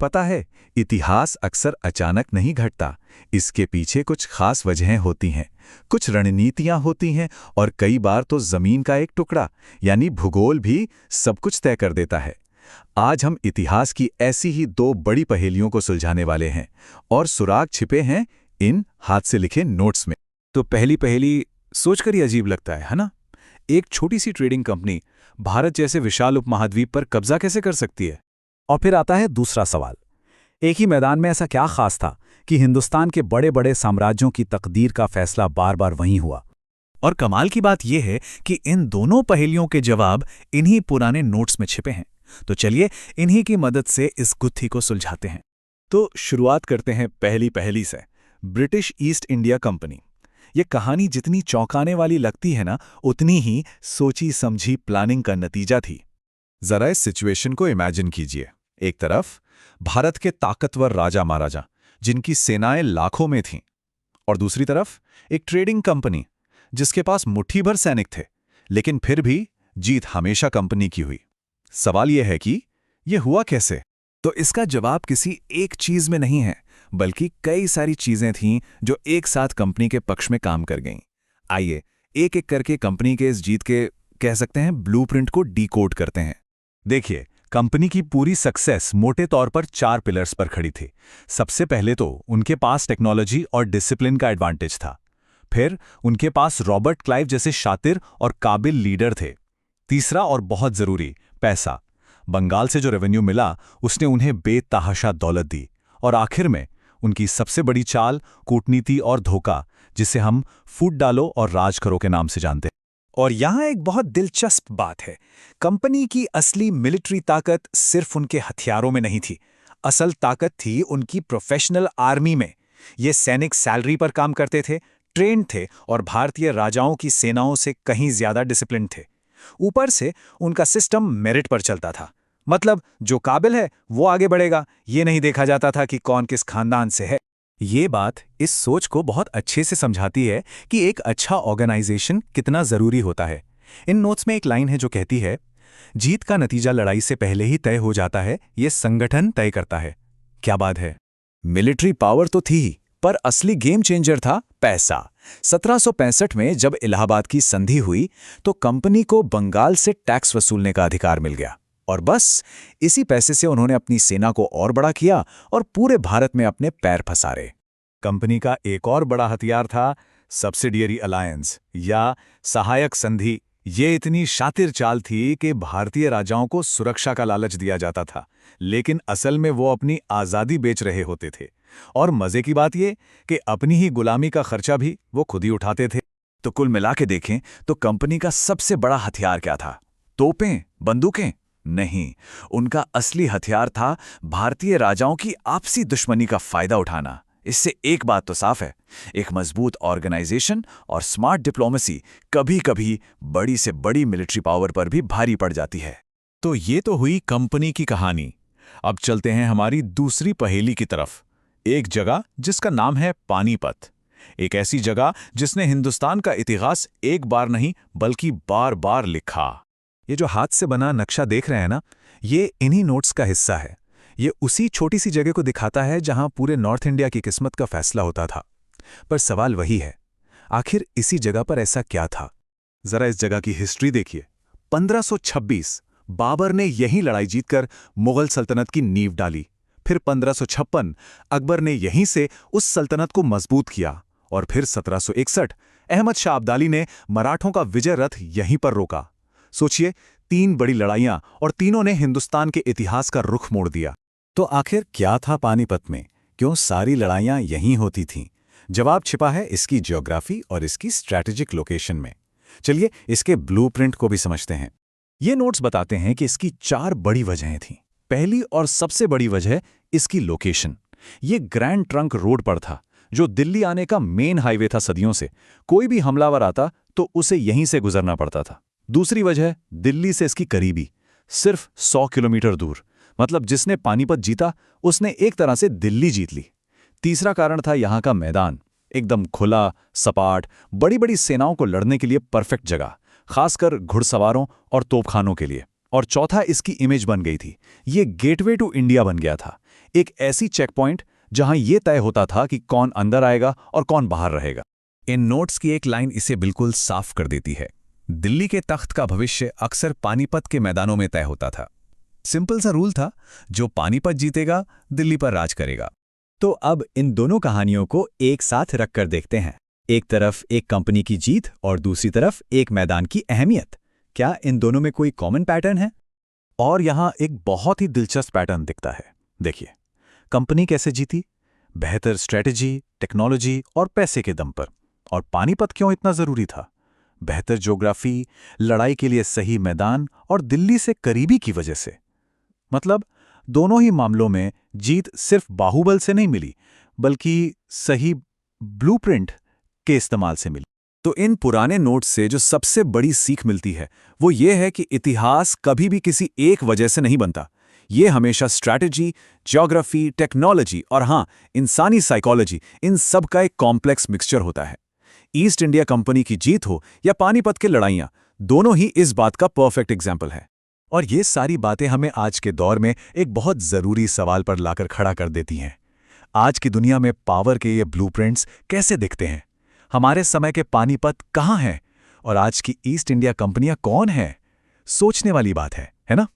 पता है, इतिहास अक्सर अचानक नहीं घटता। इसके पीछे कुछ खास वजहें होती हैं, कुछ रणनीतियां होती हैं और कई बार तो जमीन का एक टुकड़ा यानी भूगोल भी सब कुछ तय कर देता है। आज हम इतिहास की ऐसी ही दो बड़ी पहेलियों को सुलझाने वाले हैं और सुराग छिपे हैं इन हाथ से लिखे नोट्स में। तो पहली पहेली सोचकर ही अजीब लगता है ना? एक छोटी सी ट्रेडिंग कंपनी भारत जैसे विशाल उपमहाद्वीप पर कब्जा कैसे कर सकती है? और फिर आता है दूसरा सवाल, एक ही मैदान में ऐसा क्या खास था कि हिंदुस्तान के बड़े बड़े साम्राज्यों की तकदीर का फैसला बार बार वहीं हुआ? और कमाल की बात यह है कि इन दोनों पहेलियों के जवाब इन्हीं पुराने नोट्स में छिपे हैं। तो चलिए इन्हीं की मदद से इस गुत्थी को सुलझाते हैं। तो शुरुआत करते हैं पहली पहेली से। British east India company. ये कहानी जितनी चौंकाने वाली लगती है ना, उतनी ही सोची समझी प्लानिंग का नतीजा थी। जरा इस सिचुएशन को इमेजिन कीजिए। एक तरफ भारत के ताकतवर राजा महाराजा जिनकी सेनाएं लाखों में थीं, और दूसरी तरफ एक ट्रेडिंग कंपनी जिसके पास मुट्ठी भर सैनिक थे, लेकिन फिर भी जीत हमेशा कंपनी की हुई। सवाल यह है कि यह हुआ कैसे? तो इसका जवाब किसी एक चीज में नहीं है, बल्कि कई सारी चीजें थीं जो एक साथ कंपनी के पक्ष में काम कर गईं। आइए एक एक करके कंपनी के इस जीत के कह सकते हैं ब्लूप्रिंट को डीकोड करते हैं। देखिए, कंपनी की पूरी सक्सेस मोटे तौर पर 4 पिलर्स पर खड़ी थी। सबसे पहले तो उनके पास टेक्नोलॉजी और डिसिप्लिन का एडवांटेज था। फिर उनके पास रॉबर्ट क्लाइव जैसे शातिर और काबिल लीडर थे। तीसरा और बहुत जरूरी, पैसा। बंगाल से जो रेवेन्यू मिला उसने उन्हें बेतहाशा दौलत दी। और आखिर में उनकी सबसे बड़ी चाल, कूटनीति और धोखा, जिसे हम फूट डालो और राज करो के नाम से जानते हैं। और यहाँ एक बहुत दिलचस्प बात है, कंपनी की असली मिलिट्री ताकत सिर्फ उनके हथियारों में नहीं थी। असल ताकत थी उनकी प्रोफेशनल आर्मी में। ये सैनिक सैलरी पर काम करते थे, ट्रेंड थे और भारतीय राजाओं की सेनाओं से कहीं ज्यादा डिसिप्लिन थे। ऊपर से उनका सिस्टम मेरिट पर चलता था, मतलब जो काबिल है वो आगे बढ़ेगा, ये नहीं देखा जाता था कि कौन किस खानदान से है। ये बात इस सोच को बहुत अच्छे से समझाती है कि एक अच्छा ऑर्गेनाइजेशन कितना जरूरी होता है। इन नोट्स में एक लाइन है जो कहती है, जीत का नतीजा लड़ाई से पहले ही तय हो जाता है, ये संगठन तय करता है। क्या बात है? मिलिट्री पावर तो थी, पर असली गेम चेंजर था पैसा। 1765 में जब इलाहाबाद की संधि हुई तो कंपनी को बंगाल से टैक्स वसूलने का अधिकार मिल गया, और बस इसी पैसे से उन्होंने अपनी सेना को और बड़ा किया और पूरे भारत में अपने पैर पसारे। कंपनी का एक और बड़ा हथियार था सब्सिडियरी अलायंस या सहायक संधि। ये इतनी शातिर चाल थी कि भारतीय राजाओं को सुरक्षा का लालच दिया जाता था, लेकिन असल में वो अपनी आज़ादी बेच रहे होते थे। और मजे की बात ये कि अपनी ही गुलामी का खर्चा भी वो खुद ही उठाते थे। तो कुल मिला के देखें तो कंपनी का सबसे बड़ा हथियार क्या था? तोपें, बंदूकें? नहीं, उनका असली हथियार था भारतीय राजाओं की आपसी दुश्मनी का फायदा उठाना। इससे एक बात तो साफ है, एक मजबूत ऑर्गेनाइजेशन और स्मार्ट डिप्लोमेसी कभी-कभी बड़ी से बड़ी मिलिट्री पावर पर भी भारी पड़ जाती है। तो ये तो हुई कंपनी की कहानी। अब चलते हैं हमारी दूसरी पहेली की तरफ। एक जगह जिसका नाम है पानीपत, एक ऐसी जगह जिसने हिंदुस्तान का इतिहास एक बार नहीं बल्कि बार बार लिखा। ये जो हाथ से बना नक्शा देख रहे हैं ना, ये इन्हीं नोट्स का हिस्सा है। ये उसी छोटी सी जगह को दिखाता है जहां पूरे नॉर्थ इंडिया की किस्मत का फैसला होता था। पर सवाल वही है, आखिर इसी जगह पर ऐसा क्या था? जरा इस जगह की हिस्ट्री देखिए। 1526 बाबर ने यहीं लड़ाई जीतकर मुगल सल्तनत की नींव डाली। फिर 1556 अकबर ने यहीं से उस सल्तनत को मजबूत किया, और फिर 1761 अहमद शाह अब्दाली ने मराठों का विजय रथ यहीं पर रोका। सोचिए, 3 बड़ी लड़ाइयां और तीनों ने हिंदुस्तान के इतिहास का रुख मोड़ दिया। तो आखिर क्या था पानीपत में? क्यों सारी लड़ाइयां यहीं होती थीं? जवाब छिपा है इसकी ज्योग्राफी और इसकी स्ट्रैटेजिक लोकेशन में। चलिए इसके ब्लूप्रिंट को भी समझते हैं। ये नोट्स बताते हैं कि इसकी 4 बड़ी वजहें थीं। पहली और सबसे बड़ी वजह इसकी लोकेशन। ये ग्रैंड ट्रंक रोड पर था, जो दिल्ली आने का मेन हाईवे था सदियों से। कोई भी हमलावर आता तो उसे यहीं से गुजरना पड़ता था। दूसरी वजह दिल्ली से इसकी करीबी, सिर्फ 100 किलोमीटर दूर, मतलब जिसने पानीपत जीता उसने एक तरह से दिल्ली जीत ली। तीसरा कारण था यहाँ का मैदान, एकदम खुला, सपाट, बड़ी बड़ी सेनाओं को लड़ने के लिए परफेक्ट जगह, खासकर घुड़सवारों और तोपखानों के लिए। और चौथा इसकी इमेज बन गई थी, ये गेटवे टू इंडिया बन गया था। एक ऐसी चेक पॉइंट जहां ये तय होता था कि कौन अंदर आएगा और कौन बाहर रहेगा। इन नोट्स की एक लाइन इसे बिल्कुल साफ कर देती है। दिल्ली के तख्त का भविष्य अक्सर पानीपत के मैदानों में तय होता था। सिंपल सा रूल था, जो पानीपत जीतेगा दिल्ली पर राज करेगा। तो अब इन दोनों कहानियों को एक साथ रखकर देखते हैं। एक तरफ एक कंपनी की जीत और दूसरी तरफ एक मैदान की अहमियत। क्या इन दोनों में कोई कॉमन पैटर्न है? और यहां एक बहुत ही दिलचस्प पैटर्न दिखता है। देखिए, कंपनी कैसे जीती? बेहतर स्ट्रेटजी, टेक्नोलॉजी और पैसे के दम पर। और पानीपत क्यों इतना जरूरी था? बेहतर ज्योग्राफी, लड़ाई के लिए सही मैदान और दिल्ली से करीबी की वजह से। मतलब दोनों ही मामलों में जीत सिर्फ बाहुबल से नहीं मिली, बल्कि सही ब्लूप्रिंट के इस्तेमाल से मिली। तो इन पुराने नोट्स से जो सबसे बड़ी सीख मिलती है वो ये है कि इतिहास कभी भी किसी एक वजह से नहीं बनता। ये हमेशा स्ट्रैटेजी, ज्योग्राफी, टेक्नोलॉजी और हाँ, इंसानी साइकोलॉजी, इन सब का एक कॉम्प्लेक्स मिक्सचर होता है। ईस्ट इंडिया कंपनी की जीत हो या पानीपत की लड़ाइयां, दोनों ही इस बात का परफेक्ट एग्जाम्पल है। और ये सारी बातें हमें आज के दौर में एक बहुत जरूरी सवाल पर लाकर खड़ा कर देती हैं। आज की दुनिया में पावर के ये ब्लूप्रिंट्स कैसे दिखते हैं? हमारे समय के पानीपत कहाँ हैं? और आज की ईस्ट इंडिया कंपनियां कौन हैं? सोचने वाली बात है ना?